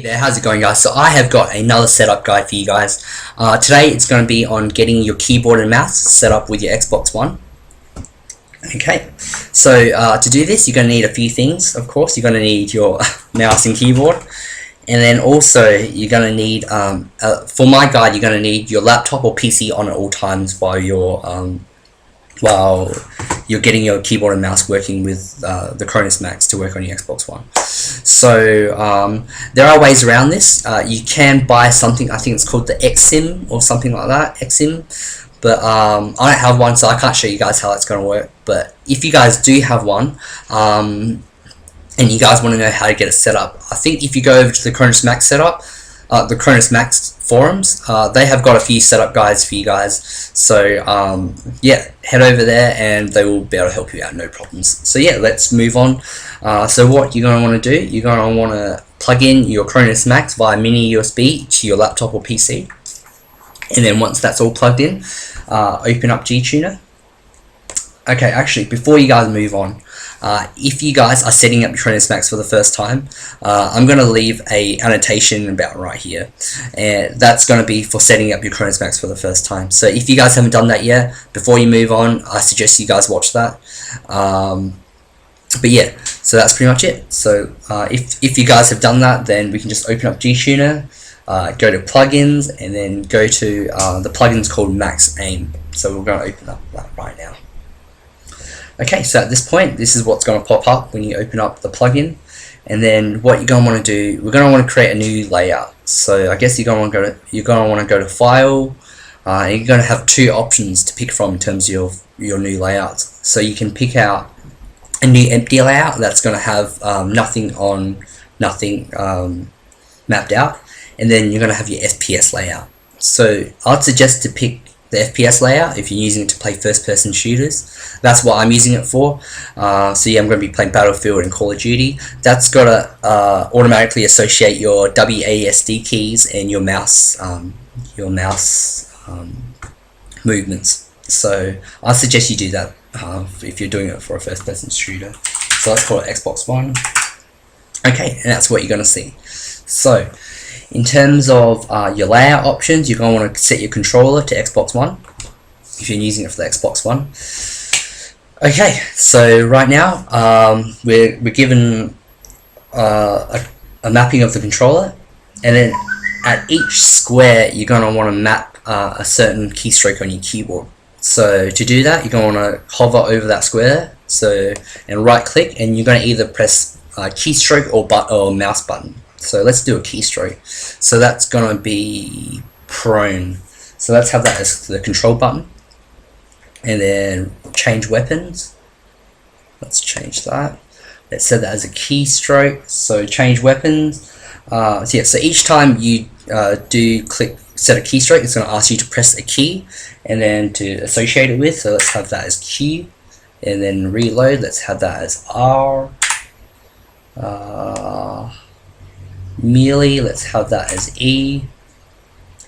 there, how's it going guys? So I have got another setup guide for you guys. Today it's going to be on getting your keyboard and mouse set up with your Xbox One. Okay, so to do this you're going to need a few things. Of course, you're going to need your mouse and keyboard, and then also you're going to need, for my guide, you're going to need your laptop or PC on at all times while you're getting your keyboard and mouse working with the Cronusmax to work on your Xbox One. So there are ways around this. You can buy something, I think it's called the XSIM or something like that, XSIM, but I don't have one, so I can't show you guys how it's going to work. But if you guys do have one, and you guys want to know how to get it set up, I think if you go over to the Cronusmax setup, the Cronusmax forums, they have got a few setup guides for you guys. So yeah, head over there and they will be able to help you out, no problems. So yeah, let's move on. So what you're going to want to do, you're going to want to plug in your Cronusmax via mini USB to your laptop or PC, and then once that's all plugged in, open up GTuner. Okay, actually, before you guys move on, if you guys are setting up your Cronusmax for the first time, I'm going to leave a annotation about right here, and that's going to be for setting up your Cronusmax for the first time. So if you guys haven't done that yet, before you move on, I suggest you guys watch that. But yeah, so that's pretty much it. So if you guys have done that, then we can just open up GTuner, go to plugins, and then go to the plugins called Max Aim. So we're going to open up that right now. Okay, so at this point, this is what's going to pop up when you open up the plugin, and then what you're going to want to do, we're going to want to create a new layout. So I guess you're going to want to go to File, and you're going to have two options to pick from in terms of your new layouts. So you can pick out a new empty layout that's going to have nothing mapped out, and then you're going to have your FPS layout. So I'd suggest to pick the FPS layout if you're using it to play first-person shooters. That's what I'm using it for. So yeah, I'm going to be playing Battlefield and Call of Duty. That's got to automatically associate your WASD keys and your mouse movements. So I suggest you do that if you're doing it for a first-person shooter. So let's call it Xbox One. Okay, and that's what you're going to see. So in terms of your layout options, you're going to want to set your controller to Xbox One if you're using it for the Xbox One. Okay, so right now we're given a mapping of the controller, and then at each square you're going to want to map a certain keystroke on your keyboard. So to do that, you're going to want to hover over that square, and right click, and you're going to either press keystroke or mouse button. So let's do a keystroke. So that's going to be prone. So let's have that as the control button. And then change weapons. Let's change that. Let's set that as a keystroke. So change weapons. So yeah, so each time you do click set a keystroke, it's going to ask you to press a key and then to associate it with. So let's have that as Q. And then reload, let's have that as R. Melee, let's have that as E,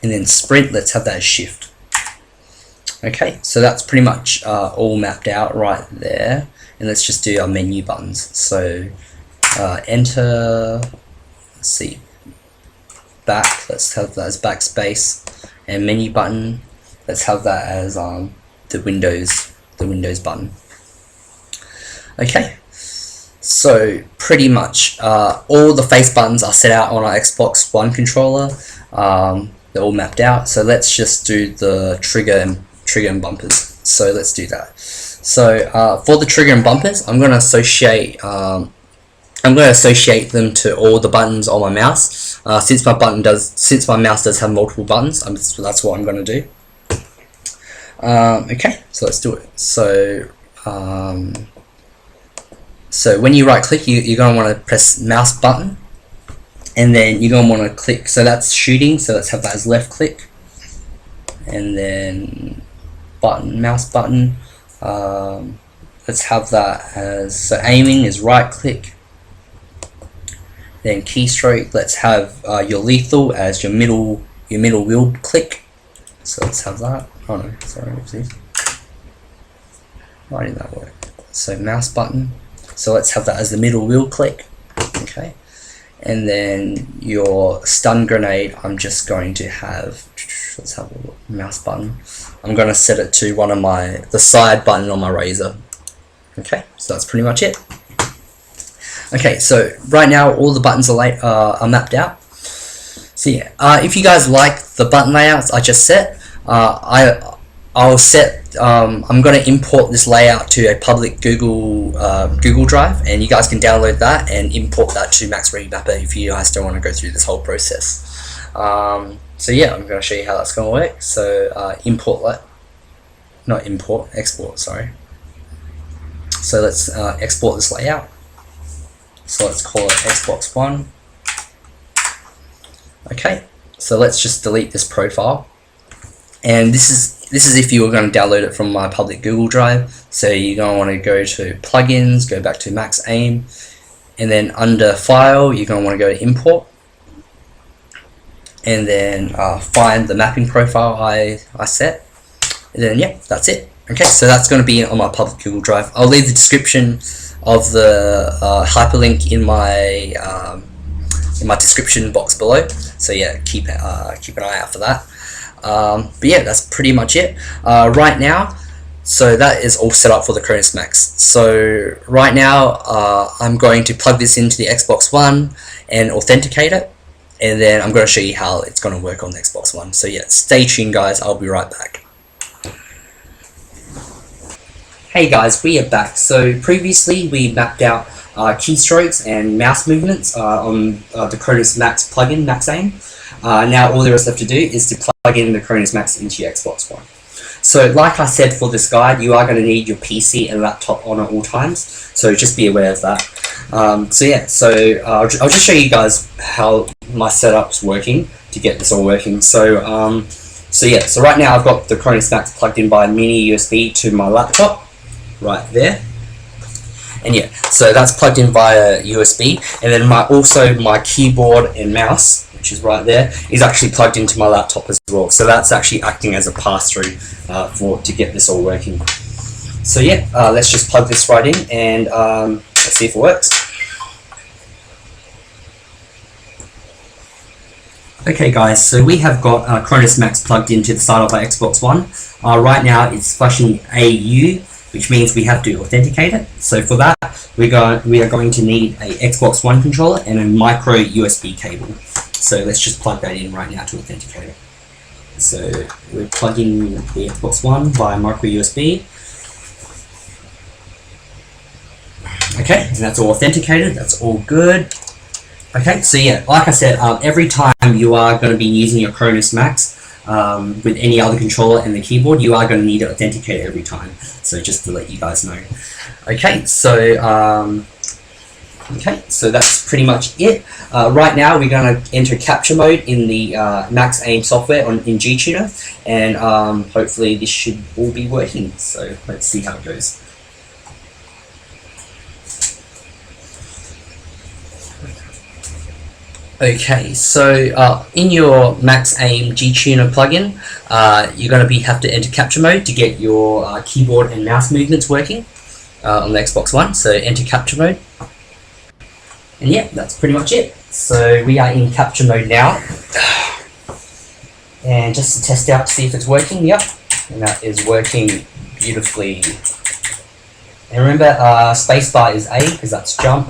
and then sprint, let's have that as shift. Okay, so that's pretty much all mapped out right there, and let's just do our menu buttons. So enter, let's see, back, let's have that as backspace, and menu button, let's have that as the Windows button. Okay. So pretty much all the face buttons are set out on our Xbox One controller. They're all mapped out. So let's just do the trigger and bumpers. So let's do that. So for the trigger and bumpers, I'm going to associate them to all the buttons on my mouse. Since my mouse does have multiple buttons, that's what I'm going to do. Okay, so let's do it. So when you right click, you're going to want to press mouse button, and then you're going to want to click, so that's shooting, so let's have that as left click, and then mouse button, let's have that as, so aiming is right click, then keystroke, let's have your lethal as your middle wheel click, so let's have that, oh no, sorry, why didn't that work? So mouse button, so let's have that as the middle wheel click. Okay, and then your stun grenade, I'm just going to have, let's have a look, mouse button. I'm going to set it to one of the side button on my razor. Okay, so that's pretty much it. Okay, so right now all the buttons are mapped out. So yeah, if you guys like the button layouts I just set, I'll set. I'm going to import this layout to a public Google Drive, and you guys can download that and import that to Max Remapper if you guys don't want to go through this whole process. So yeah, I'm going to show you how that's going to work. So export. Sorry. So let's export this layout. So let's call it Xbox One. Okay, so let's just delete this profile. And this is if you were going to download it from my public Google Drive. So you're going to want to go to plugins, go back to Max Aim, and then under File, you're going to want to go to Import, and then find the mapping profile I set, and then yeah, that's it. Okay, so that's going to be on my public Google Drive. I'll leave the description of the hyperlink in my description box below. So yeah, keep an eye out for that. But yeah, that's pretty much it right now. So that is all set up for the Cronusmax. So right now I'm going to plug this into the Xbox One and authenticate it, and then I'm going to show you how it's going to work on the Xbox One. So yeah, stay tuned guys, I'll be right back. Hey guys, we are back. So previously we mapped out keystrokes and mouse movements on the Cronusmax plugin, Max Aim. Now all there is left to do is to plug in the Cronusmax into your Xbox One. So like I said for this guide, you are going to need your PC and laptop on at all times, so just be aware of that. So yeah, so I'll just show you guys how my setup's working to get this all working. So yeah, so right now I've got the Cronusmax plugged in by mini USB to my laptop, right there. And yeah, so that's plugged in via USB, and then my keyboard and mouse, which is right there, is actually plugged into my laptop as well. So that's actually acting as a pass-through to get this all working. So yeah, let's just plug this right in, and let's see if it works. Okay guys, so we have got Cronusmax plugged into the side of our Xbox One. Right now it's flashing AU, which means we have to authenticate it. So for that, we are going to need a Xbox One controller and a micro USB cable. So let's just plug that in right now to authenticate it. So we're plugging the Xbox One via micro USB. Okay, and that's all authenticated, that's all good. Okay, so yeah, like I said, every time you are going to be using your Cronusmax with any other controller and the keyboard, you are going to need to authenticate every time. So just to let you guys know. Okay, so that's pretty much it. Right now we're going to enter capture mode in the Max Aim software in GTuner, and hopefully this should all be working. So let's see how it goes. Okay, so in your Max Aim GTuner plugin, you're going to have to enter capture mode to get your keyboard and mouse movements working on the Xbox One. So enter capture mode, and yeah, that's pretty much it. So we are in capture mode now, and just to test out to see if it's working. Yep, and that is working beautifully. And remember, spacebar is A because that's jump.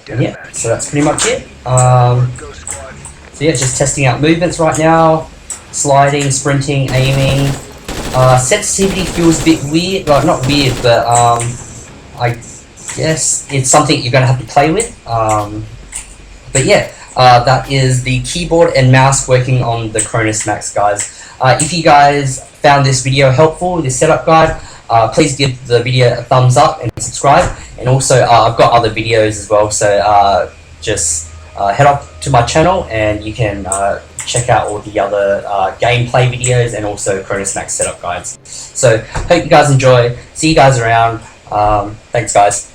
Yeah, so that's pretty much it. So yeah, just testing out movements right now, sliding, sprinting, aiming. Sensitivity feels a bit weird, well, not weird, but I guess it's something you're going to have to play with. But yeah, that is the keyboard and mouse working on the Cronusmax, guys. If you guys found this video helpful, this setup guide, please give the video a thumbs up and subscribe. And also, I've got other videos as well, so just head up to my channel and you can check out all the other gameplay videos and also Cronusmax setup guides. So, hope you guys enjoy. See you guys around. Thanks, guys.